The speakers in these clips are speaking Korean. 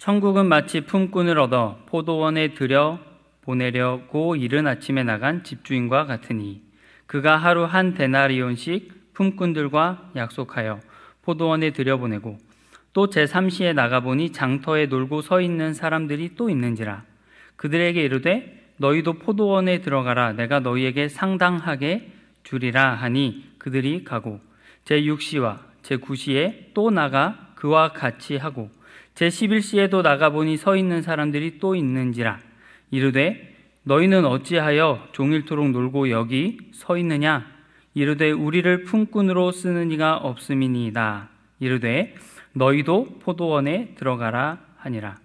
천국은 마치 품꾼을 얻어 포도원에 들여 보내려고 이른 아침에 나간 집주인과 같으니 그가 하루 한 데나리온씩 품꾼들과 약속하여 포도원에 들여보내고 또 제3시에 나가보니 장터에 놀고 서 있는 사람들이 또 있는지라. 그들에게 이르되 너희도 포도원에 들어가라. 내가 너희에게 상당하게 주리라 하니 그들이 가고 제6시와 제9시에 또 나가 그와 같이 하고 제11시에도 나가보니 서 있는 사람들이 또 있는지라. 이르되 너희는 어찌하여 종일토록 놀고 여기 서 있느냐. 이르되 우리를 품꾼으로 쓰는 이가 없음이니이다. 이르되 너희도 포도원에 들어가라 하니라.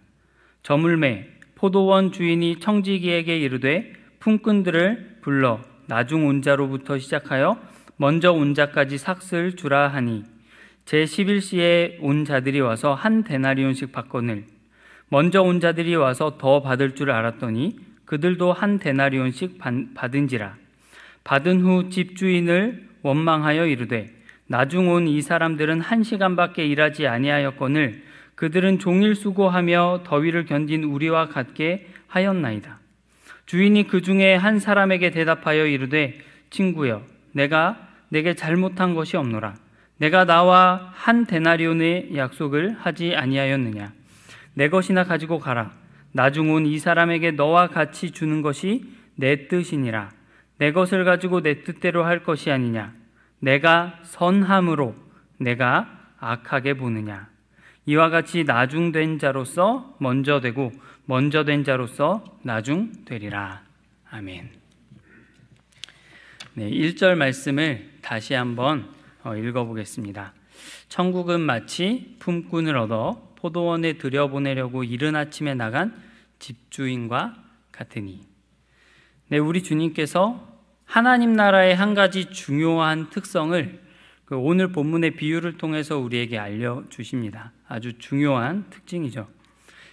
저물매 포도원 주인이 청지기에게 이르되 품꾼들을 불러 나중 온 자로부터 시작하여 먼저 온 자까지 삭슬 주라 하니 제11시에 온 자들이 와서 한 데나리온씩 받거늘 먼저 온 자들이 와서 더 받을 줄 알았더니 그들도 한 데나리온씩 받은지라. 받은 후 집주인을 원망하여 이르되 나중 온 이 사람들은 1시간밖에 일하지 아니하였거늘 그들은 종일 수고하며 더위를 견딘 우리와 같게 하였나이다. 주인이 그 중에 한 사람에게 대답하여 이르되 친구여 내가 내게 잘못한 것이 없노라. 내가 나와 한 데나리온의 약속을 하지 아니하였느냐. 내 것이나 가지고 가라. 나중 온 이 사람에게 너와 같이 주는 것이 내 뜻이니라. 내 것을 가지고 내 뜻대로 할 것이 아니냐. 내가 선함으로 내가 악하게 보느냐. 이와 같이 나중된 자로서 먼저 되고 먼저 된 자로서 나중되리라. 아멘. 네, 1절 말씀을 다시 한번 읽어보겠습니다. 천국은 마치 품꾼을 얻어 포도원에 들여보내려고 이른 아침에 나간 집주인과 같으니. 네, 우리 주님께서 하나님 나라의 한 가지 중요한 특성을 오늘 본문의 비유를 통해서 우리에게 알려주십니다. 아주 중요한 특징이죠.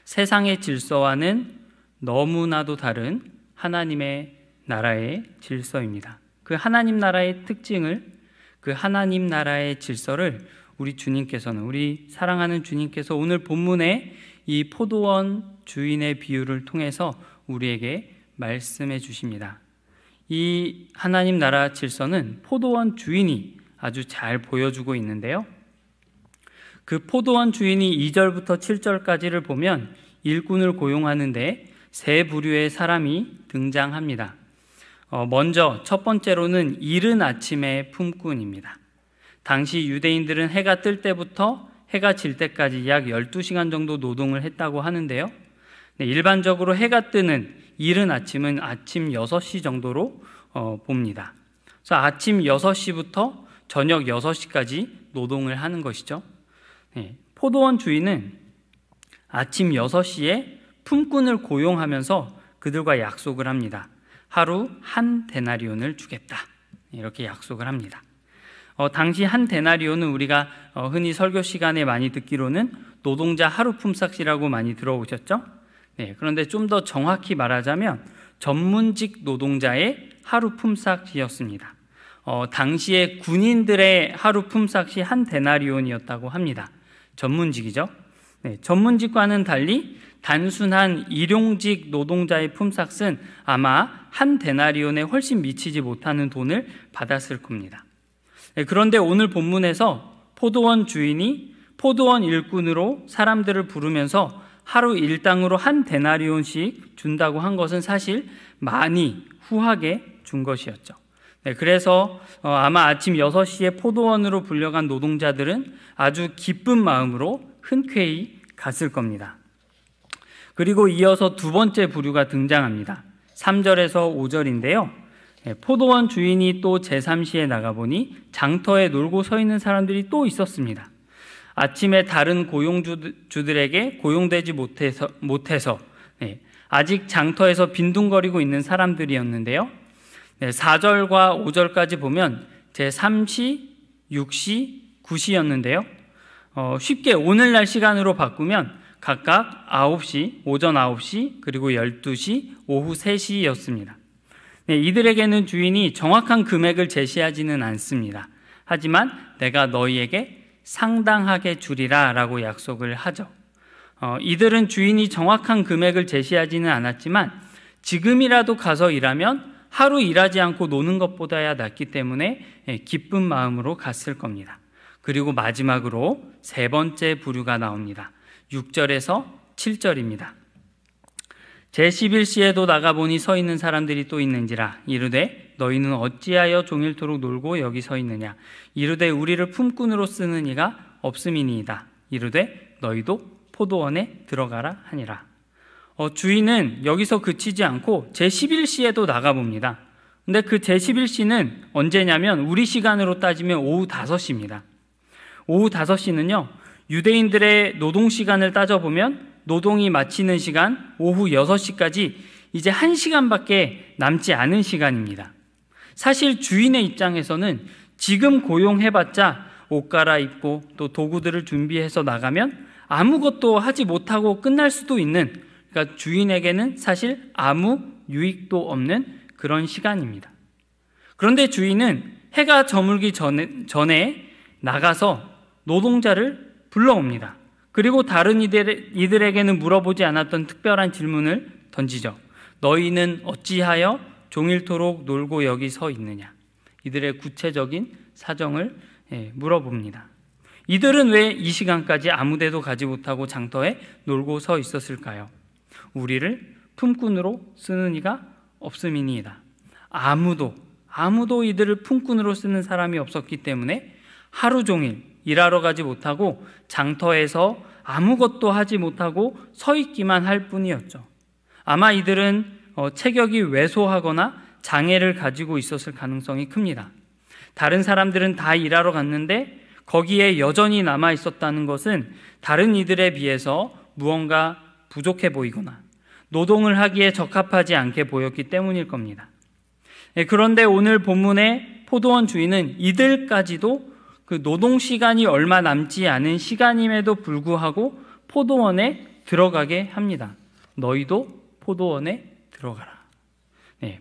세상의 질서와는 너무나도 다른 하나님의 나라의 질서입니다. 그 하나님 나라의 특징을, 그 하나님 나라의 질서를 우리 주님께서는, 우리 사랑하는 주님께서 오늘 본문의 이 포도원 주인의 비유를 통해서 우리에게 말씀해 주십니다. 이 하나님 나라 질서는 포도원 주인이 아주 잘 보여주고 있는데요. 그 포도원 주인이 2절부터 7절까지를 보면 일꾼을 고용하는데 세 부류의 사람이 등장합니다. 먼저 첫 번째로는 이른 아침의 품꾼입니다. 당시 유대인들은 해가 뜰 때부터 해가 질 때까지 약 12시간 정도 노동을 했다고 하는데요. 일반적으로 해가 뜨는 이른 아침은 아침 6시 정도로 봅니다. 그래서 아침 6시부터 저녁 6시까지 노동을 하는 것이죠. 포도원 주인은 아침 6시에 품꾼을 고용하면서 그들과 약속을 합니다. 하루 한 데나리온을 주겠다. 이렇게 약속을 합니다. 당시 한 데나리온은 우리가 흔히 설교 시간에 많이 듣기로는 노동자 하루 품삯이라고 많이 들어오셨죠? 네, 그런데 좀 더 정확히 말하자면 전문직 노동자의 하루 품삯이었습니다. 당시에 군인들의 하루 품삯이 한 데나리온이었다고 합니다. 전문직이죠. 네, 전문직과는 달리 단순한 일용직 노동자의 품삯은 아마 한 데나리온에 훨씬 미치지 못하는 돈을 받았을 겁니다. 네, 그런데 오늘 본문에서 포도원 주인이 포도원 일꾼으로 사람들을 부르면서 하루 일당으로 한 데나리온씩 준다고 한 것은 사실 많이 후하게 준 것이었죠. 네, 그래서 아마 아침 6시에 포도원으로 불려간 노동자들은 아주 기쁜 마음으로 흔쾌히 갔을 겁니다. 그리고 이어서 두 번째 부류가 등장합니다. 3절에서 5절인데요. 포도원 주인이 또 제3시에 나가보니 장터에 놀고 서 있는 사람들이 또 있었습니다. 아침에 다른 고용주들에게 고용되지 못해서 아직 장터에서 빈둥거리고 있는 사람들이었는데요. 4절과 5절까지 보면 제3시, 6시, 9시였는데요. 쉽게 오늘날 시간으로 바꾸면 각각 9시, 오전 9시, 그리고 12시, 오후 3시였습니다. 이들에게는 주인이 정확한 금액을 제시하지는 않습니다. 하지만 내가 너희에게 상당하게 주리라 라고 약속을 하죠. 이들은 주인이 정확한 금액을 제시하지는 않았지만 지금이라도 가서 일하면 하루 일하지 않고 노는 것보다야 낫기 때문에 기쁜 마음으로 갔을 겁니다. 그리고 마지막으로 세 번째 부류가 나옵니다. 6절에서 7절입니다. 제11시에도 나가보니 서 있는 사람들이 또 있는지라 이르되 너희는 어찌하여 종일토록 놀고 여기 서 있느냐 이르되 우리를 품꾼으로 쓰는 이가 없음이니이다. 이르되 너희도 포도원에 들어가라 하니라. 주인은 여기서 그치지 않고 제11시에도 나가봅니다. 근데 그 제11시는 언제냐면 우리 시간으로 따지면 오후 5시입니다. 오후 5시는요, 유대인들의 노동시간을 따져보면 노동이 마치는 시간 오후 6시까지 이제 1시간밖에 남지 않은 시간입니다. 사실 주인의 입장에서는 지금 고용해봤자 옷 갈아입고 또 도구들을 준비해서 나가면 아무것도 하지 못하고 끝날 수도 있는, 그러니까 주인에게는 사실 아무 유익도 없는 그런 시간입니다. 그런데 주인은 해가 저물기 전에 나가서 노동자를 불러옵니다. 그리고 다른 이들에게는 물어보지 않았던 특별한 질문을 던지죠. 너희는 어찌하여 종일토록 놀고 여기 서 있느냐. 이들의 구체적인 사정을 물어봅니다. 이들은 왜 이 시간까지 아무데도 가지 못하고 장터에 놀고 서 있었을까요? 우리를 품꾼으로 쓰는 이가 없음이니이다. 아무도 이들을 품꾼으로 쓰는 사람이 없었기 때문에 하루 종일 일하러 가지 못하고 장터에서 아무것도 하지 못하고 서 있기만 할 뿐이었죠. 아마 이들은 체격이 왜소하거나 장애를 가지고 있었을 가능성이 큽니다. 다른 사람들은 다 일하러 갔는데 거기에 여전히 남아 있었다는 것은 다른 이들에 비해서 무언가 부족해 보이거나 노동을 하기에 적합하지 않게 보였기 때문일 겁니다. 그런데 오늘 본문의 포도원 주인은 이들까지도 그 노동 시간이 얼마 남지 않은 시간임에도 불구하고 포도원에 들어가게 합니다. 너희도 포도원에 들어가라.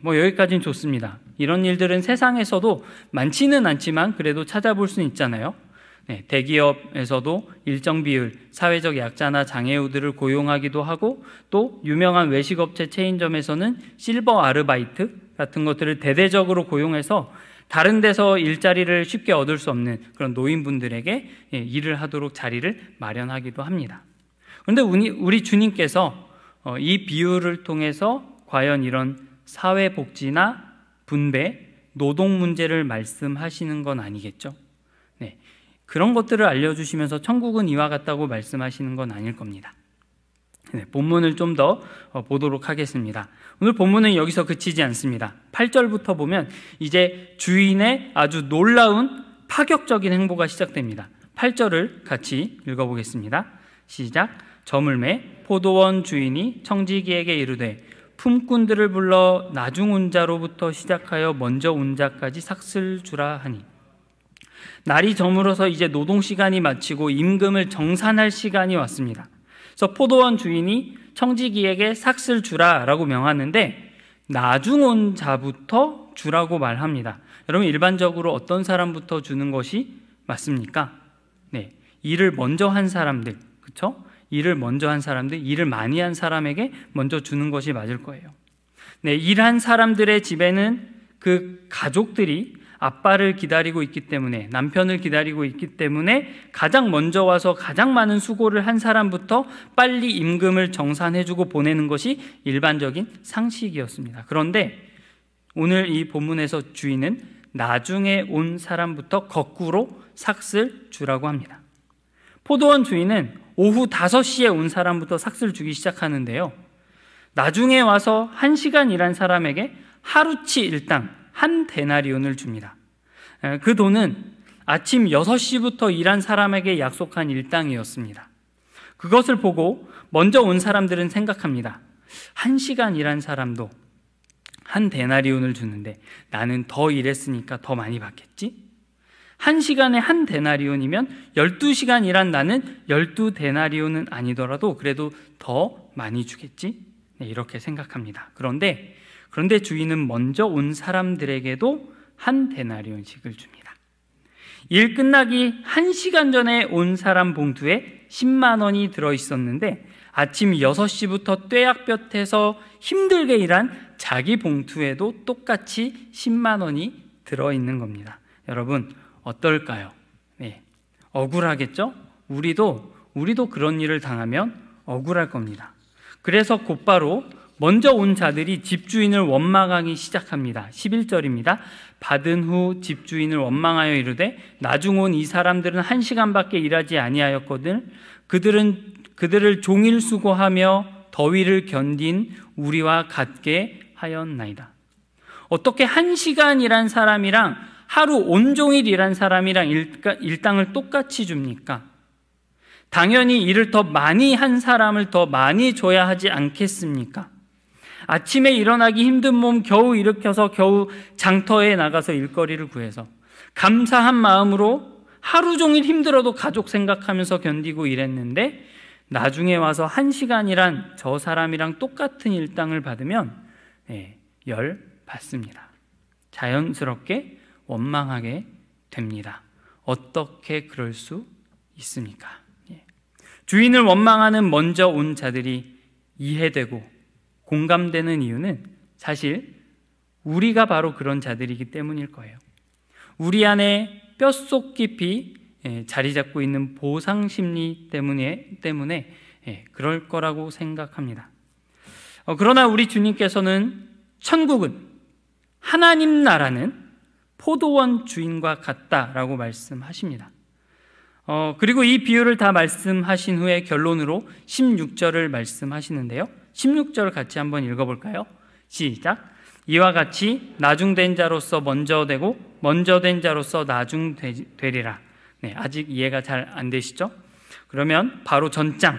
여기까지는 좋습니다. 이런 일들은 세상에서도 많지는 않지만 그래도 찾아볼 수는 있잖아요. 대기업에서도 일정 비율 사회적 약자나 장애우들을 고용하기도 하고 또 유명한 외식업체 체인점에서는 실버 아르바이트 같은 것들을 대대적으로 고용해서 다른 데서 일자리를 쉽게 얻을 수 없는 그런 노인분들에게 일을 하도록 자리를 마련하기도 합니다. 그런데 우리 주님께서 이 비유를 통해서 과연 이런 사회복지나 분배, 노동 문제를 말씀하시는 건 아니겠죠? 그런 것들을 알려주시면서 천국은 이와 같다고 말씀하시는 건 아닐 겁니다. 본문을 좀 더 보도록 하겠습니다. 오늘 본문은 여기서 그치지 않습니다. 8절부터 보면 이제 주인의 아주 놀라운 파격적인 행보가 시작됩니다. 8절을 같이 읽어보겠습니다. 시작. 저물매 포도원 주인이 청지기에게 이르되 품꾼들을 불러 나중 온 자로부터 시작하여 먼저 온 자까지 삭슬 주라 하니. 날이 저물어서 이제 노동시간이 마치고 임금을 정산할 시간이 왔습니다. 그래서 포도원 주인이 청지기에게 삭슬 주라라고 명하는데 나중 온 자부터 주라고 말합니다. 여러분 일반적으로 어떤 사람부터 주는 것이 맞습니까? 일을 먼저 한 사람들, 그렇죠? 일을 먼저 한 사람들, 일을 많이 한 사람에게 먼저 주는 것이 맞을 거예요. 일한 사람들의 집에는 그 가족들이 아빠를 기다리고 있기 때문에, 남편을 기다리고 있기 때문에 가장 먼저 와서 가장 많은 수고를 한 사람부터 빨리 임금을 정산해주고 보내는 것이 일반적인 상식이었습니다. 그런데 오늘 이 본문에서 주인은 나중에 온 사람부터 거꾸로 삭슬 주라고 합니다. 포도원 주인은 오후 5시에 온 사람부터 삭슬 주기 시작하는데요. 나중에 와서 1시간 일한 사람에게 하루치 일당 한 데나리온을 줍니다. 그 돈은 아침 6시부터 일한 사람에게 약속한 일당이었습니다. 그것을 보고 먼저 온 사람들은 생각합니다. 1시간 일한 사람도 한 데나리온을 주는데 나는 더 일했으니까 더 많이 받겠지? 1시간에 한 데나리온이면 12시간 일한 나는 12데나리온은 아니더라도 그래도 더 많이 주겠지? 이렇게 생각합니다. 그런데 주인은 먼저 온 사람들에게도 한 데나리온씩을 줍니다. 일 끝나기 1시간 전에 온 사람 봉투에 10만 원이 들어있었는데 아침 6시부터 떼약볕에서 힘들게 일한 자기 봉투에도 똑같이 10만 원이 들어있는 겁니다. 여러분 어떨까요? 네, 억울하겠죠? 우리도 그런 일을 당하면 억울할 겁니다. 그래서 곧바로 먼저 온 자들이 집주인을 원망하기 시작합니다. 11절입니다. 받은 후 집주인을 원망하여 이르되 나중 온 이 사람들은 1시간밖에 일하지 아니하였거든 그들을 종일 수고하며 더위를 견딘 우리와 같게 하였나이다. 어떻게 1시간 일한 사람이랑 하루 온종일 일한 사람이랑 일당을 똑같이 줍니까? 당연히 일을 더 많이 한 사람을 더 많이 줘야 하지 않겠습니까? 아침에 일어나기 힘든 몸 겨우 일으켜서 겨우 장터에 나가서 일거리를 구해서 감사한 마음으로 하루 종일 힘들어도 가족 생각하면서 견디고 일했는데 나중에 와서 1시간이란 저 사람이랑 똑같은 일당을 받으면 열 받습니다. 자연스럽게 원망하게 됩니다. 어떻게 그럴 수 있습니까? 주인을 원망하는 먼저 온 자들이 이해되고 공감되는 이유는 사실 우리가 바로 그런 자들이기 때문일 거예요. 우리 안에 뼛속 깊이 자리 잡고 있는 보상심리 때문에 그럴 거라고 생각합니다. 그러나 우리 주님께서는 천국은 하나님 나라는 포도원 주인과 같다라고 말씀하십니다. 그리고 이 비유를 다 말씀하신 후에 결론으로 16절을 말씀하시는데요. 16절 같이 한번 읽어볼까요? 시작. 이와 같이 나중된 자로서 먼저 되고 먼저 된 자로서 나중되리라. 네, 아직 이해가 잘 안 되시죠? 그러면 바로 전장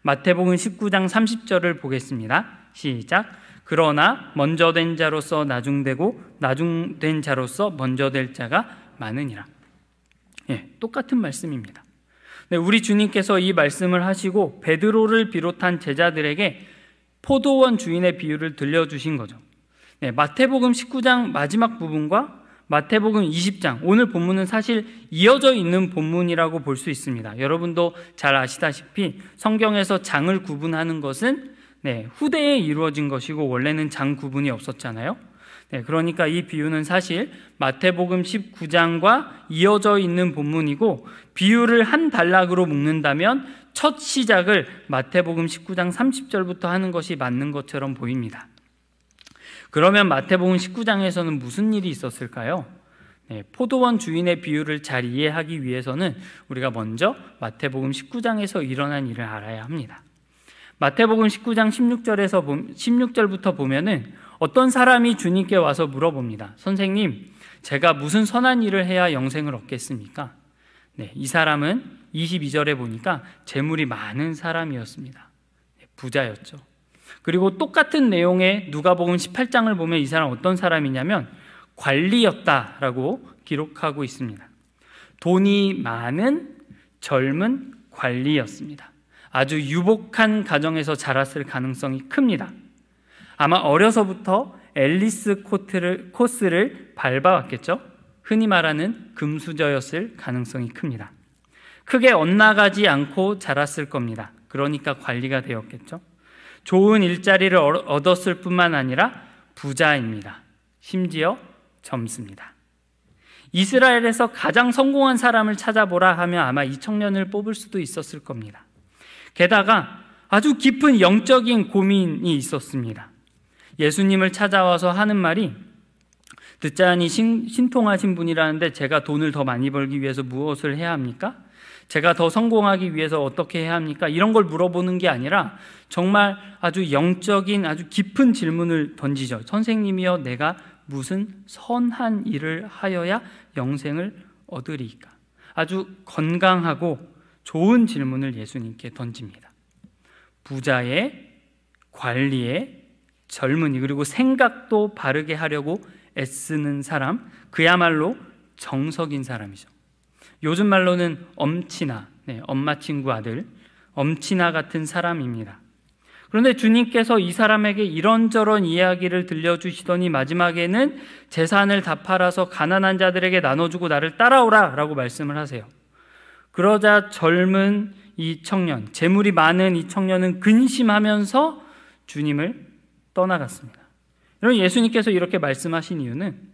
마태복음 19장 30절을 보겠습니다. 시작. 그러나 먼저 된 자로서 나중되고 나중된 자로서 먼저 될 자가 많으니라. 똑같은 말씀입니다. 네, 우리 주님께서 이 말씀을 하시고 베드로를 비롯한 제자들에게 포도원 주인의 비유를 들려주신 거죠. 네, 마태복음 19장 마지막 부분과 마태복음 20장, 오늘 본문은 사실 이어져 있는 본문이라고 볼 수 있습니다. 여러분도 잘 아시다시피 성경에서 장을 구분하는 것은 후대에 이루어진 것이고 원래는 장 구분이 없었잖아요. 그러니까 이 비유는 사실 마태복음 19장과 이어져 있는 본문이고 비유를 한 단락으로 묶는다면 첫 시작을 마태복음 19장 30절부터 하는 것이 맞는 것처럼 보입니다. 그러면 마태복음 19장에서는 무슨 일이 있었을까요? 포도원 주인의 비유를 잘 이해하기 위해서는 우리가 먼저 마태복음 19장에서 일어난 일을 알아야 합니다. 마태복음 19장 16절부터 보면은 어떤 사람이 주님께 와서 물어봅니다. 선생님, 제가 무슨 선한 일을 해야 영생을 얻겠습니까? 이 사람은 22절에 보니까 재물이 많은 사람이었습니다. 부자였죠. 그리고 똑같은 내용의 누가복음 18장을 보면 이 사람 어떤 사람이냐면 관리였다라고 기록하고 있습니다. 돈이 많은 젊은 관리였습니다. 아주 유복한 가정에서 자랐을 가능성이 큽니다. 아마 어려서부터 앨리스 코스를 밟아왔겠죠. 흔히 말하는 금수저였을 가능성이 큽니다. 크게 엇나가지 않고 자랐을 겁니다. 그러니까 관리가 되었겠죠. 좋은 일자리를 얻었을 뿐만 아니라 부자입니다. 심지어 젊습니다. 이스라엘에서 가장 성공한 사람을 찾아보라 하면 아마 이 청년을 뽑을 수도 있었을 겁니다. 게다가 아주 깊은 영적인 고민이 있었습니다. 예수님을 찾아와서 하는 말이 듣자니 신통하신 분이라는데 제가 돈을 더 많이 벌기 위해서 무엇을 해야 합니까? 제가 더 성공하기 위해서 어떻게 해야 합니까? 이런 걸 물어보는 게 아니라 정말 아주 영적인 아주 깊은 질문을 던지죠. 선생님이여, 내가 무슨 선한 일을 하여야 영생을 얻으리까? 아주 건강하고 좋은 질문을 예수님께 던집니다. 부자의, 관리의, 젊은이, 그리고 생각도 바르게 하려고 애쓰는 사람, 그야말로 정석인 사람이죠. 요즘 말로는 엄친아, 엄마 친구 아들, 엄친아 같은 사람입니다. 그런데 주님께서 이 사람에게 이런저런 이야기를 들려주시더니 마지막에는 재산을 다 팔아서 가난한 자들에게 나눠주고 나를 따라오라 라고 말씀을 하세요. 그러자 젊은 이 청년, 재물이 많은 이 청년은 근심하면서 주님을 떠나갔습니다. 여러분, 예수님께서 이렇게 말씀하신 이유는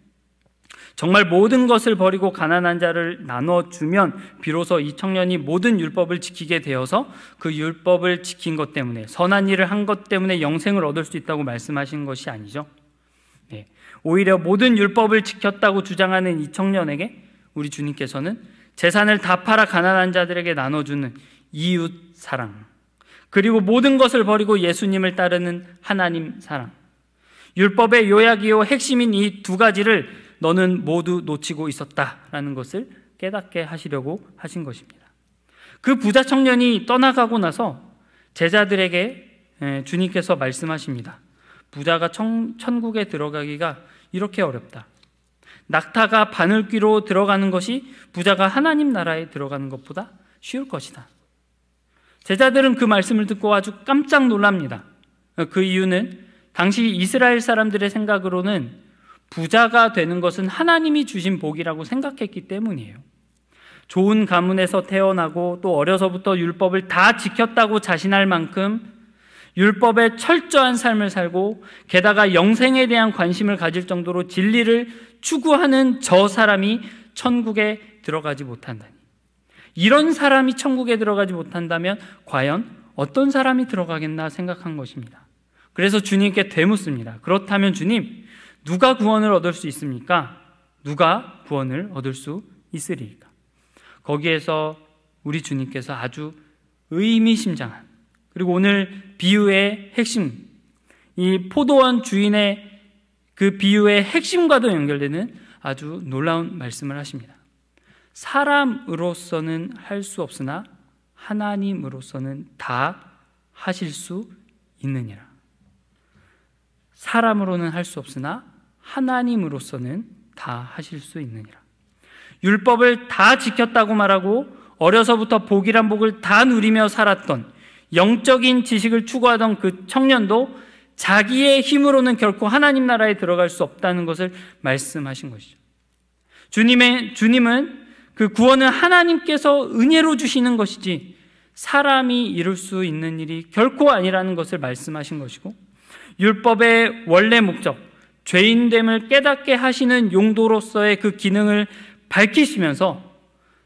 정말 모든 것을 버리고 가난한 자를 나눠주면 비로소 이 청년이 모든 율법을 지키게 되어서 그 율법을 지킨 것 때문에, 선한 일을 한 것 때문에 영생을 얻을 수 있다고 말씀하신 것이 아니죠. 네. 오히려 모든 율법을 지켰다고 주장하는 이 청년에게 우리 주님께서는 재산을 다 팔아 가난한 자들에게 나눠주는 이웃 사랑, 그리고 모든 것을 버리고 예수님을 따르는 하나님 사랑, 율법의 요약이요 핵심인 이 두 가지를 너는 모두 놓치고 있었다라는 것을 깨닫게 하시려고 하신 것입니다. 그 부자 청년이 떠나가고 나서 제자들에게 주님께서 말씀하십니다. 부자가 천국에 들어가기가 이렇게 어렵다. 낙타가 바늘귀로 들어가는 것이 부자가 하나님 나라에 들어가는 것보다 쉬울 것이다. 제자들은 그 말씀을 듣고 아주 깜짝 놀랍니다. 그 이유는 당시 이스라엘 사람들의 생각으로는 부자가 되는 것은 하나님이 주신 복이라고 생각했기 때문이에요. 좋은 가문에서 태어나고 또 어려서부터 율법을 다 지켰다고 자신할 만큼 율법에 철저한 삶을 살고 게다가 영생에 대한 관심을 가질 정도로 진리를 추구하는 저 사람이 천국에 들어가지 못한다니. 이런 사람이 천국에 들어가지 못한다면 과연 어떤 사람이 들어가겠나 생각한 것입니다. 그래서 주님께 되묻습니다. 그렇다면 주님, 누가 구원을 얻을 수 있습니까? 누가 구원을 얻을 수 있으리까? 거기에서 우리 주님께서 아주 의미심장한, 그리고 오늘 비유의 핵심, 이 포도원 주인의 그 비유의 핵심과도 연결되는 아주 놀라운 말씀을 하십니다. 사람으로서는 할 수 없으나 하나님으로서는 다 하실 수 있느니라. 사람으로는 할 수 없으나 하나님으로서는 다 하실 수 있느니라. 율법을 다 지켰다고 말하고 어려서부터 복이란 복을 다 누리며 살았던, 영적인 지식을 추구하던 그 청년도 자기의 힘으로는 결코 하나님 나라에 들어갈 수 없다는 것을 말씀하신 것이죠. 주님은 그 구원은 하나님께서 은혜로 주시는 것이지 사람이 이룰 수 있는 일이 결코 아니라는 것을 말씀하신 것이고, 율법의 원래 목적, 죄인됨을 깨닫게 하시는 용도로서의 그 기능을 밝히시면서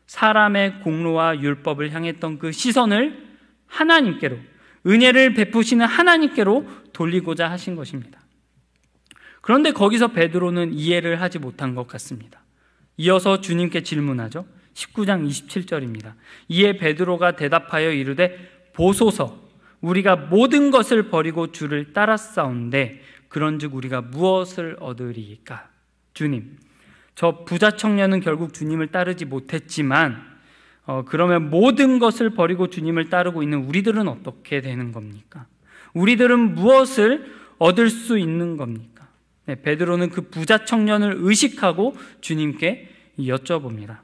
사람의 공로와 율법을 향했던 그 시선을 하나님께로, 은혜를 베푸시는 하나님께로 돌리고자 하신 것입니다. 그런데 거기서 베드로는 이해를 하지 못한 것 같습니다. 이어서 주님께 질문하죠. 19장 27절입니다. 이에 베드로가 대답하여 이르되 보소서, 우리가 모든 것을 버리고 주를 따랐사온데 그런즉 우리가 무엇을 얻으리이까? 주님, 저 부자 청년은 결국 주님을 따르지 못했지만 그러면 모든 것을 버리고 주님을 따르고 있는 우리들은 어떻게 되는 겁니까? 우리들은 무엇을 얻을 수 있는 겁니까? 네, 베드로는 그 부자 청년을 의식하고 주님께 여쭤봅니다.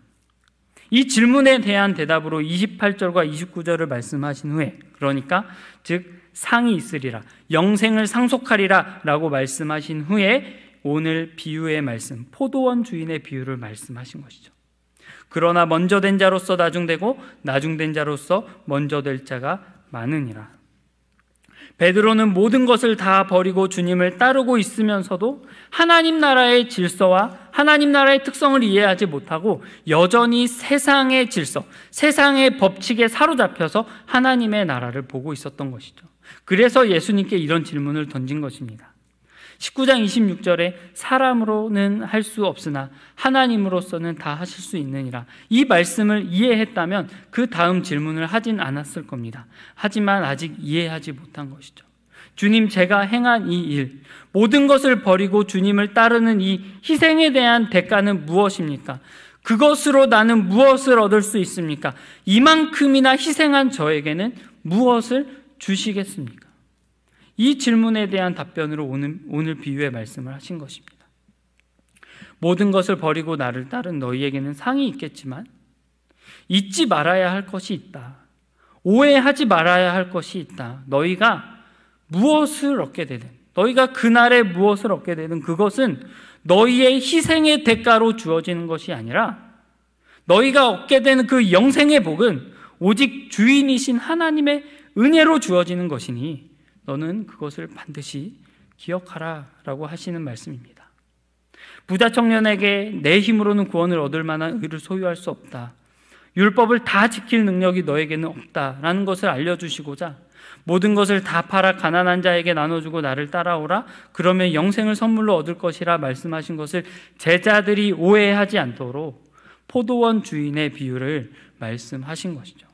이 질문에 대한 대답으로 28절과 29절을 말씀하신 후에, 그러니까 즉 상이 있으리라, 영생을 상속하리라 라고 말씀하신 후에 오늘 비유의 말씀, 포도원 주인의 비유를 말씀하신 것이죠. 그러나 먼저 된 자로서 나중되고 나중된 자로서 먼저 될 자가 많으니라. 베드로는 모든 것을 다 버리고 주님을 따르고 있으면서도 하나님 나라의 질서와 하나님 나라의 특성을 이해하지 못하고 여전히 세상의 질서, 세상의 법칙에 사로잡혀서 하나님의 나라를 보고 있었던 것이죠. 그래서 예수님께 이런 질문을 던진 것입니다. 19장 26절에 사람으로는 할 수 없으나 하나님으로서는 다 하실 수 있느니라. 이 말씀을 이해했다면 그 다음 질문을 하진 않았을 겁니다. 하지만 아직 이해하지 못한 것이죠. 주님, 제가 행한 이 일, 모든 것을 버리고 주님을 따르는 이 희생에 대한 대가는 무엇입니까? 그것으로 나는 무엇을 얻을 수 있습니까? 이만큼이나 희생한 저에게는 무엇을 주시겠습니까? 이 질문에 대한 답변으로 오늘 비유의 말씀을 하신 것입니다. 모든 것을 버리고 나를 따른 너희에게는 상이 있겠지만 잊지 말아야 할 것이 있다. 오해하지 말아야 할 것이 있다. 너희가 무엇을 얻게 되든, 너희가 그날에 무엇을 얻게 되든 그것은 너희의 희생의 대가로 주어지는 것이 아니라 너희가 얻게 되는 그 영생의 복은 오직 주인이신 하나님의 은혜로 주어지는 것이니 너는 그것을 반드시 기억하라 라고 하시는 말씀입니다. 부자 청년에게 내 힘으로는 구원을 얻을 만한 의를 소유할 수 없다, 율법을 다 지킬 능력이 너에게는 없다라는 것을 알려주시고자 모든 것을 다 팔아 가난한 자에게 나눠주고 나를 따라오라, 그러면 영생을 선물로 얻을 것이라 말씀하신 것을 제자들이 오해하지 않도록 포도원 주인의 비유를 말씀하신 것이죠.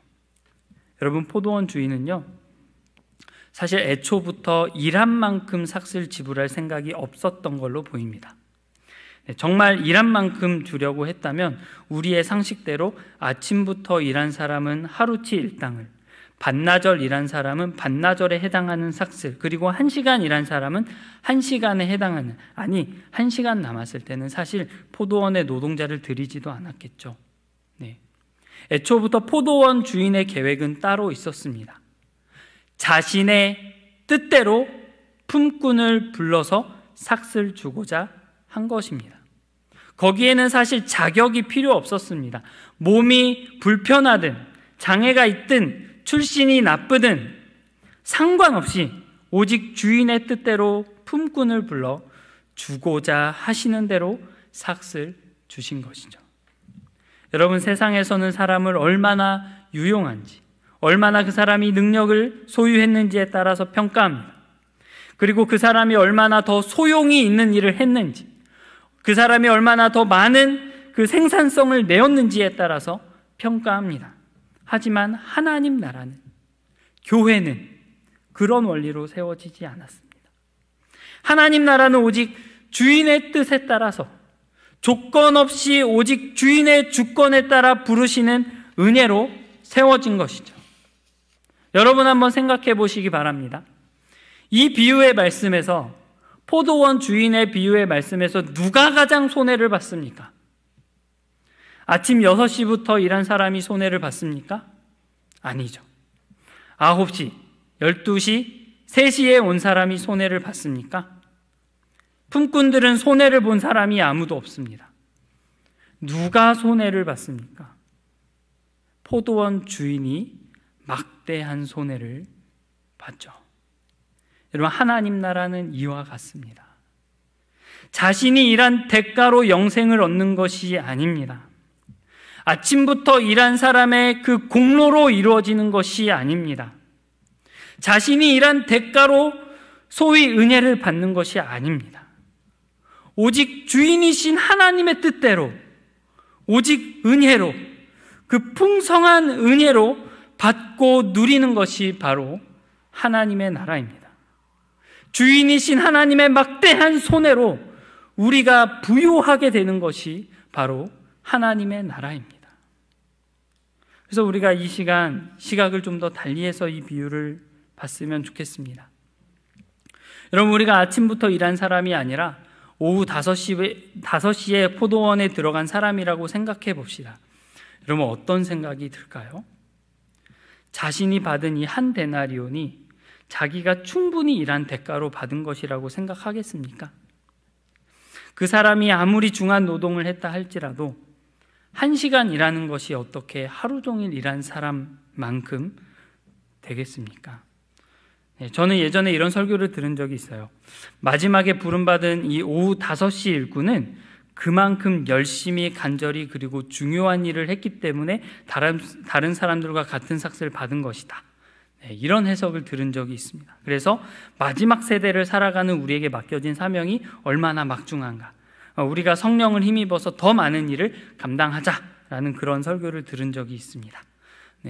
여러분, 포도원 주인은요, 사실 애초부터 일한 만큼 삭슬 지불할 생각이 없었던 걸로 보입니다. 정말 일한 만큼 주려고 했다면 우리의 상식대로 아침부터 일한 사람은 하루치 일당을, 반나절 일한 사람은 반나절에 해당하는 삭슬, 그리고 1시간 일한 사람은 1시간에 해당하는, 아니 1시간 남았을 때는 사실 포도원의 노동자를 들이지도 않았겠죠. 애초부터 포도원 주인의 계획은 따로 있었습니다. 자신의 뜻대로 품꾼을 불러서 삭슬 주고자 한 것입니다. 거기에는 사실 자격이 필요 없었습니다. 몸이 불편하든 장애가 있든 출신이 나쁘든 상관없이 오직 주인의 뜻대로 품꾼을 불러 주고자 하시는 대로 삭슬 주신 것이죠. 여러분, 세상에서는 사람을 얼마나 유용한지, 얼마나 그 사람이 능력을 소유했는지에 따라서 평가합니다. 그리고 그 사람이 얼마나 더 소용이 있는 일을 했는지, 그 사람이 얼마나 더 많은 그 생산성을 내었는지에 따라서 평가합니다. 하지만 하나님 나라는, 교회는 그런 원리로 세워지지 않았습니다. 하나님 나라는 오직 주인의 뜻에 따라서, 조건 없이 오직 주인의 주권에 따라 부르시는 은혜로 세워진 것이죠. 여러분, 한번 생각해 보시기 바랍니다. 이 비유의 말씀에서, 포도원 주인의 비유의 말씀에서 누가 가장 손해를 받습니까? 아침 6시부터 일한 사람이 손해를 받습니까? 아니죠. 9시, 12시, 3시에 온 사람이 손해를 받습니까? 품꾼들은 손해를 본 사람이 아무도 없습니다. 누가 손해를 받습니까? 포도원 주인이 막대한 손해를 받죠. 여러분, 하나님 나라는 이와 같습니다. 자신이 일한 대가로 영생을 얻는 것이 아닙니다. 아침부터 일한 사람의 그 공로로 이루어지는 것이 아닙니다. 자신이 일한 대가로 소위 은혜를 받는 것이 아닙니다. 오직 주인이신 하나님의 뜻대로, 오직 은혜로, 그 풍성한 은혜로 받고 누리는 것이 바로 하나님의 나라입니다. 주인이신 하나님의 막대한 손해로 우리가 부유하게 되는 것이 바로 하나님의 나라입니다. 그래서 우리가 이 시각을 좀 더 달리해서 이 비유를 봤으면 좋겠습니다. 여러분, 우리가 아침부터 일한 사람이 아니라 오후 5시에 포도원에 들어간 사람이라고 생각해 봅시다. 여러분, 어떤 생각이 들까요? 자신이 받은 이 한 데나리온이 자기가 충분히 일한 대가로 받은 것이라고 생각하겠습니까? 그 사람이 아무리 중한 노동을 했다 할지라도 1시간 일하는 것이 어떻게 하루 종일 일한 사람만큼 되겠습니까? 저는 예전에 이런 설교를 들은 적이 있어요. 마지막에 부름받은 이 오후 5시 일꾼은 그만큼 열심히 간절히 그리고 중요한 일을 했기 때문에 다른 사람들과 같은 삭스를 받은 것이다. 이런 해석을 들은 적이 있습니다. 그래서 마지막 세대를 살아가는 우리에게 맡겨진 사명이 얼마나 막중한가, 우리가 성령을 힘입어서 더 많은 일을 감당하자라는 그런 설교를 들은 적이 있습니다.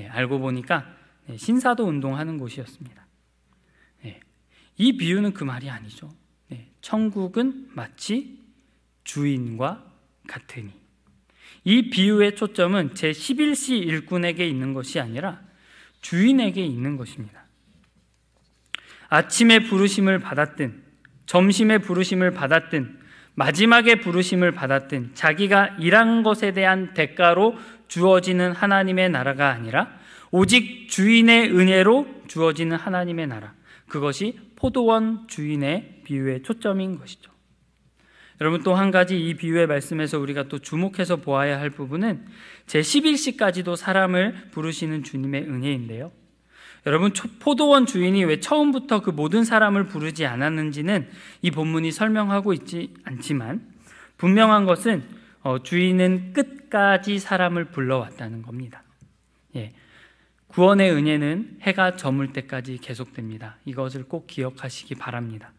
알고 보니까 신사도 운동하는 곳이었습니다. 이 비유는 그 말이 아니죠. 천국은 마치 주인과 같으니. 이 비유의 초점은 제11시 일꾼에게 있는 것이 아니라 주인에게 있는 것입니다. 아침에 부르심을 받았든 점심에 부르심을 받았든 마지막에 부르심을 받았든 자기가 일한 것에 대한 대가로 주어지는 하나님의 나라가 아니라 오직 주인의 은혜로 주어지는 하나님의 나라, 그것이 포도원 주인의 비유의 초점인 것이죠. 여러분, 또 한 가지 이 비유의 말씀에서 우리가 또 주목해서 보아야 할 부분은 제11시까지도 사람을 부르시는 주님의 은혜인데요. 여러분, 포도원 주인이 왜 처음부터 그 모든 사람을 부르지 않았는지는 이 본문이 설명하고 있지 않지만 분명한 것은 주인은 끝까지 사람을 불러왔다는 겁니다. 구원의 은혜는 해가 저물 때까지 계속됩니다. 이것을 꼭 기억하시기 바랍니다.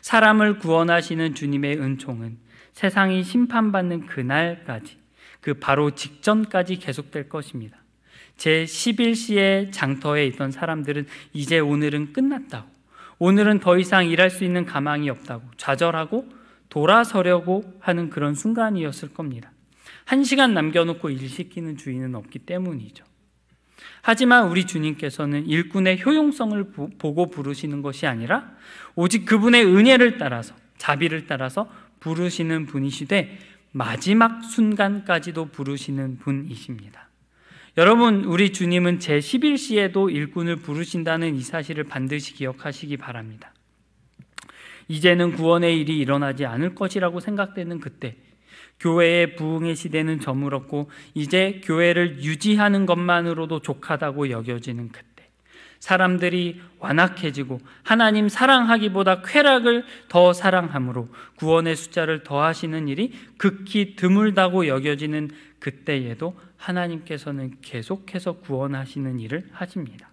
사람을 구원하시는 주님의 은총은 세상이 심판받는 그날까지, 그 바로 직전까지 계속될 것입니다. 제11시의 장터에 있던 사람들은 이제 오늘은 끝났다고, 오늘은 더 이상 일할 수 있는 가망이 없다고 좌절하고 돌아서려고 하는 그런 순간이었을 겁니다. 1시간 남겨놓고 일 시키는 주인은 없기 때문이죠. 하지만 우리 주님께서는 일꾼의 효용성을 보고 부르시는 것이 아니라 오직 그분의 은혜를 따라서, 자비를 따라서 부르시는 분이시되 마지막 순간까지도 부르시는 분이십니다. 여러분, 우리 주님은 제11시에도 일꾼을 부르신다는 이 사실을 반드시 기억하시기 바랍니다. 이제는 구원의 일이 일어나지 않을 것이라고 생각되는 그때, 교회의 부흥의 시대는 저물었고 이제 교회를 유지하는 것만으로도 족하다고 여겨지는 그때, 사람들이 완악해지고 하나님 사랑하기보다 쾌락을 더 사랑함으로 구원의 숫자를 더하시는 일이 극히 드물다고 여겨지는 그때에도 하나님께서는 계속해서 구원하시는 일을 하십니다.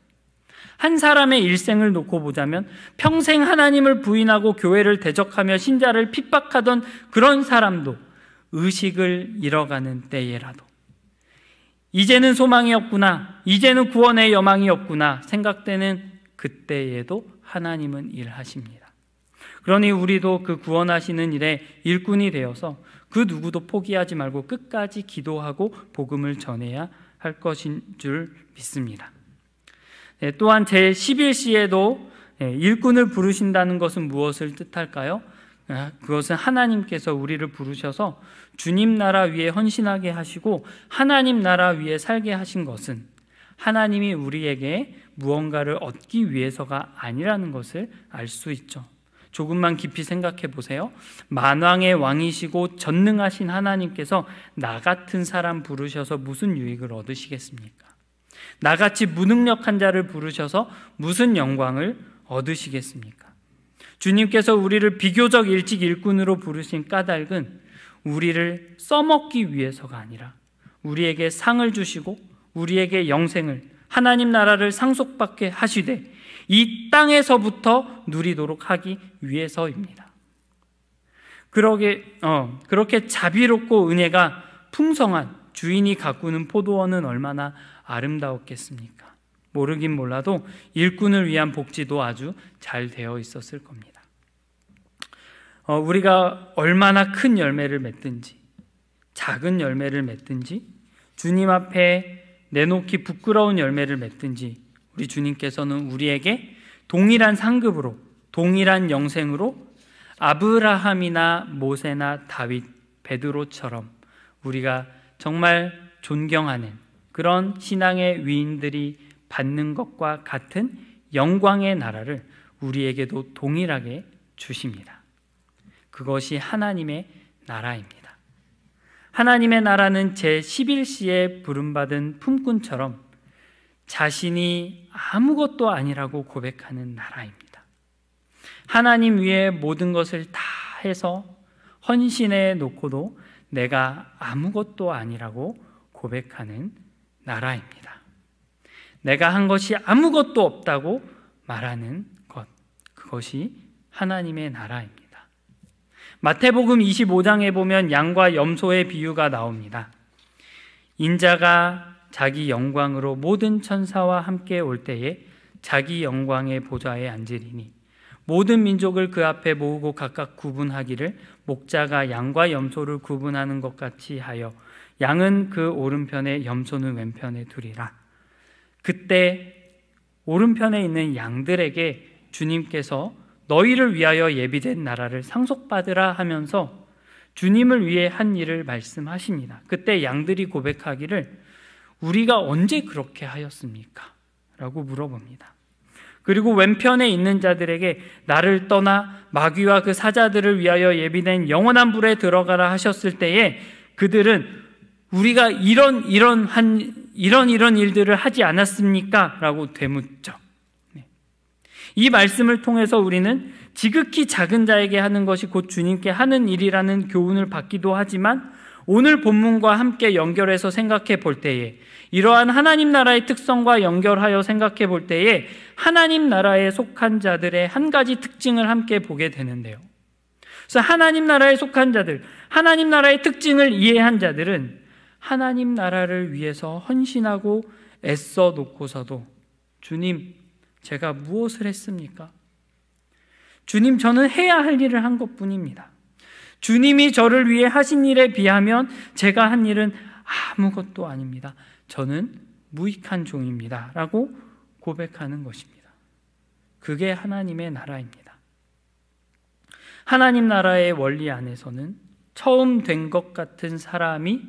한 사람의 일생을 놓고 보자면 평생 하나님을 부인하고 교회를 대적하며 신자를 핍박하던 그런 사람도 의식을 잃어가는 때에라도 이제는 소망이 없구나, 이제는 구원의 여망이 없구나 생각되는 그때에도 하나님은 일하십니다. 그러니 우리도 그 구원하시는 일에 일꾼이 되어서 그 누구도 포기하지 말고 끝까지 기도하고 복음을 전해야 할 것인 줄 믿습니다. 또한 제11시에도 일꾼을 부르신다는 것은 무엇을 뜻할까요? 그것은 하나님께서 우리를 부르셔서 주님 나라 위에 헌신하게 하시고 하나님 나라 위에 살게 하신 것은 하나님이 우리에게 무언가를 얻기 위해서가 아니라는 것을 알 수 있죠. 조금만 깊이 생각해 보세요. 만왕의 왕이시고 전능하신 하나님께서 나 같은 사람 부르셔서 무슨 유익을 얻으시겠습니까? 나같이 무능력한 자를 부르셔서 무슨 영광을 얻으시겠습니까? 주님께서 우리를 비교적 일찍 일꾼으로 부르신 까닭은 우리를 써먹기 위해서가 아니라 우리에게 상을 주시고 우리에게 영생을, 하나님 나라를 상속받게 하시되 이 땅에서부터 누리도록 하기 위해서입니다. 그렇게 자비롭고 은혜가 풍성한 주인이 가꾸는 포도원은 얼마나 아름다웠겠습니까? 모르긴 몰라도 일꾼을 위한 복지도 아주 잘 되어 있었을 겁니다. 우리가 얼마나 큰 열매를 맺든지 작은 열매를 맺든지 주님 앞에 내놓기 부끄러운 열매를 맺든지 우리 주님께서는 우리에게 동일한 상급으로, 동일한 영생으로 아브라함이나 모세나 다윗, 베드로처럼 우리가 정말 존경하는 그런 신앙의 위인들이 받는 것과 같은 영광의 나라를 우리에게도 동일하게 주십니다. 그것이 하나님의 나라입니다. 하나님의 나라는 제11시에 부름받은 품꾼처럼 자신이 아무것도 아니라고 고백하는 나라입니다. 하나님 위에 모든 것을 다 해서 헌신해 놓고도 내가 아무것도 아니라고 고백하는 나라입니다. 내가 한 것이 아무것도 없다고 말하는 것, 그것이 하나님의 나라입니다. 마태복음 25장에 보면 양과 염소의 비유가 나옵니다. 인자가 자기 영광으로 모든 천사와 함께 올 때에 자기 영광의 보좌에 앉으리니 모든 민족을 그 앞에 모으고 각각 구분하기를 목자가 양과 염소를 구분하는 것 같이 하여 양은 그 오른편에 염소는 왼편에 두리라. 그때 오른편에 있는 양들에게 주님께서 너희를 위하여 예비된 나라를 상속받으라 하면서 주님을 위해 한 일을 말씀하십니다. 그때 양들이 고백하기를 우리가 언제 그렇게 하였습니까? 라고 물어봅니다. 그리고 왼편에 있는 자들에게 나를 떠나 마귀와 그 사자들을 위하여 예비된 영원한 불에 들어가라 하셨을 때에 그들은 우리가 이런 일들을 하지 않았습니까? 라고 되묻죠. 이 말씀을 통해서 우리는 지극히 작은 자에게 하는 것이 곧 주님께 하는 일이라는 교훈을 받기도 하지만 오늘 본문과 함께 연결해서 생각해 볼 때에 이러한 하나님 나라의 특성과 연결하여 생각해 볼 때에 하나님 나라에 속한 자들의 한 가지 특징을 함께 보게 되는데요. 그래서 하나님 나라에 속한 자들, 하나님 나라의 특징을 이해한 자들은 하나님 나라를 위해서 헌신하고 애써 놓고서도 주님, 제가 무엇을 했습니까? 주님, 저는 해야 할 일을 한 것뿐입니다. 주님이 저를 위해 하신 일에 비하면 제가 한 일은 아무것도 아닙니다. 저는 무익한 종입니다. 라고 고백하는 것입니다. 그게 하나님의 나라입니다. 하나님 나라의 원리 안에서는 처음 된 것 같은 사람이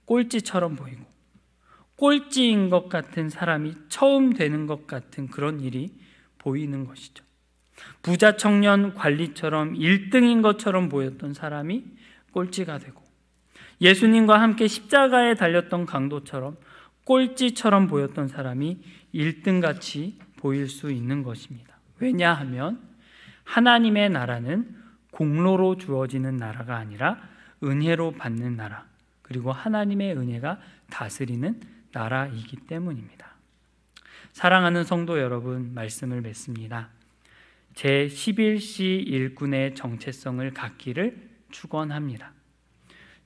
꼴찌처럼 보이고 꼴찌인 것 같은 사람이 처음 되는 것 같은 그런 일이 보이는 것이죠. 부자 청년 관리처럼 1등인 것처럼 보였던 사람이 꼴찌가 되고 예수님과 함께 십자가에 달렸던 강도처럼 꼴찌처럼 보였던 사람이 1등같이 보일 수 있는 것입니다. 왜냐하면 하나님의 나라는 공로로 주어지는 나라가 아니라 은혜로 받는 나라, 그리고 하나님의 은혜가 다스리는 나라이기 때문입니다. 사랑하는 성도 여러분, 말씀을 맺습니다. 제11시 일꾼의 정체성을 갖기를 축원합니다.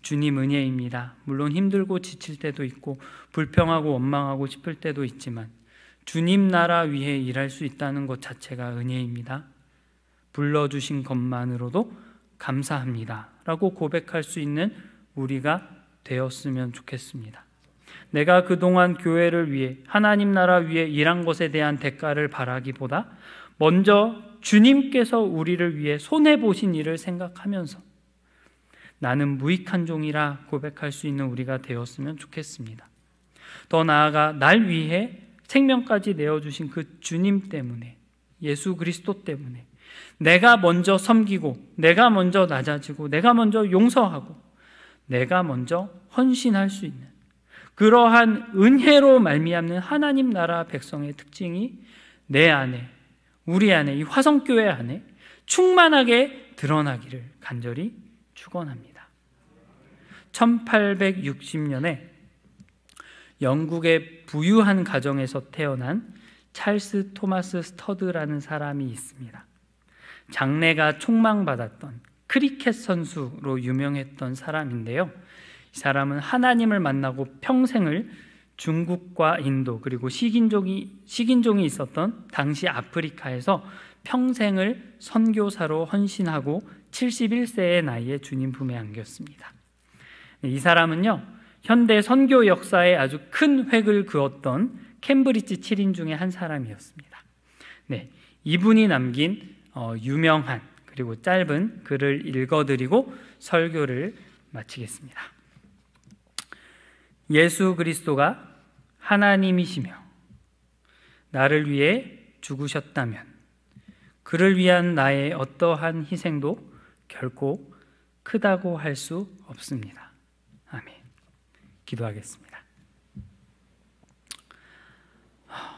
주님 은혜입니다. 물론 힘들고 지칠 때도 있고 불평하고 원망하고 싶을 때도 있지만 주님 나라 위해 일할 수 있다는 것 자체가 은혜입니다. 불러주신 것만으로도 감사합니다 라고 고백할 수 있는 우리가 되었으면 좋겠습니다. 내가 그동안 교회를 위해 하나님 나라 위해 일한 것에 대한 대가를 바라기보다 먼저 주님께서 우리를 위해 손해보신 일을 생각하면서 나는 무익한 종이라 고백할 수 있는 우리가 되었으면 좋겠습니다. 더 나아가 날 위해 생명까지 내어주신 그 주님 때문에, 예수 그리스도 때문에 내가 먼저 섬기고 내가 먼저 낮아지고 내가 먼저 용서하고 내가 먼저 헌신할 수 있는 그러한 은혜로 말미암는 하나님 나라 백성의 특징이 내 안에, 우리 안에, 이 화성교회 안에 충만하게 드러나기를 간절히 축원합니다. 1860년에 영국의 부유한 가정에서 태어난 찰스 토마스 스터드라는 사람이 있습니다. 장래가 촉망받았던 크리켓 선수로 유명했던 사람인데요. 이 사람은 하나님을 만나고 평생을 중국과 인도 그리고 식인종이 있었던 당시 아프리카에서 평생을 선교사로 헌신하고 71세의 나이에 주님 품에 안겼습니다. 이 사람은요, 현대 선교 역사에 아주 큰 획을 그었던 캠브리지 7인 중에 한 사람이었습니다. 네, 이분이 남긴 유명한 그리고 짧은 글을 읽어드리고 설교를 마치겠습니다. 예수 그리스도가 하나님이시며 나를 위해 죽으셨다면 그를 위한 나의 어떠한 희생도 결코 크다고 할 수 없습니다. 아멘. 기도하겠습니다.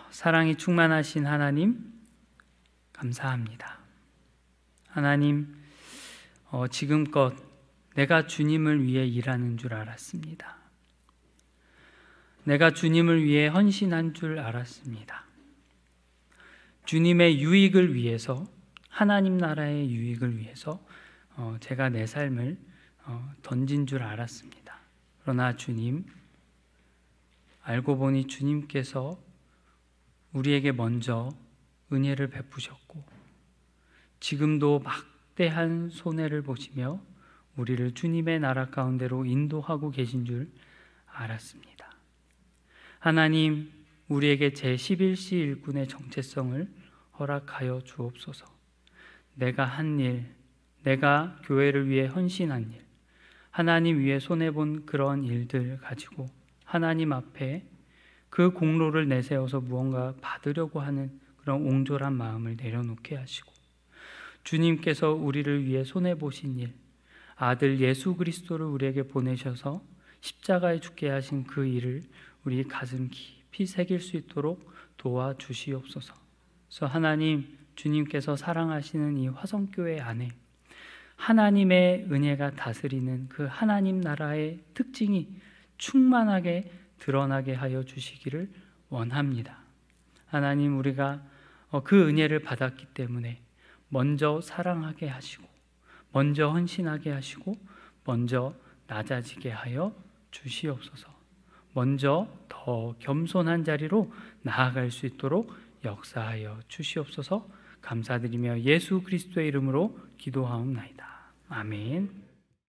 사랑이 충만하신 하나님, 감사합니다. 하나님, 지금껏 내가 주님을 위해 일하는 줄 알았습니다. 내가 주님을 위해 헌신한 줄 알았습니다. 주님의 유익을 위해서, 하나님 나라의 유익을 위해서 제가 내 삶을 던진 줄 알았습니다. 그러나 주님, 알고 보니 주님께서 우리에게 먼저 은혜를 베푸셨고 지금도 막대한 손해를 보시며 우리를 주님의 나라 가운데로 인도하고 계신 줄 알았습니다. 하나님, 우리에게 제11시 일꾼의 정체성을 허락하여 주옵소서. 내가 한 일, 내가 교회를 위해 헌신한 일, 하나님 위해 손해본 그런 일들 가지고 하나님 앞에 그 공로를 내세워서 무언가 받으려고 하는 그런 옹졸한 마음을 내려놓게 하시고, 주님께서 우리를 위해 손해보신 일, 아들 예수 그리스도를 우리에게 보내셔서 십자가에 죽게 하신 그 일을 우리 가슴 깊이 새길 수 있도록 도와주시옵소서. 그래서 하나님, 주님께서 사랑하시는 이 화성교회 안에 하나님의 은혜가 다스리는 그 하나님 나라의 특징이 충만하게 드러나게 하여 주시기를 원합니다. 하나님, 우리가 그 은혜를 받았기 때문에 먼저 사랑하게 하시고, 먼저 헌신하게 하시고, 먼저 낮아지게 하여 주시옵소서. 먼저 더 겸손한 자리로 나아갈 수 있도록 역사하여 주시옵소서. 감사드리며 예수 그리스도의 이름으로 기도하옵나이다. 아멘.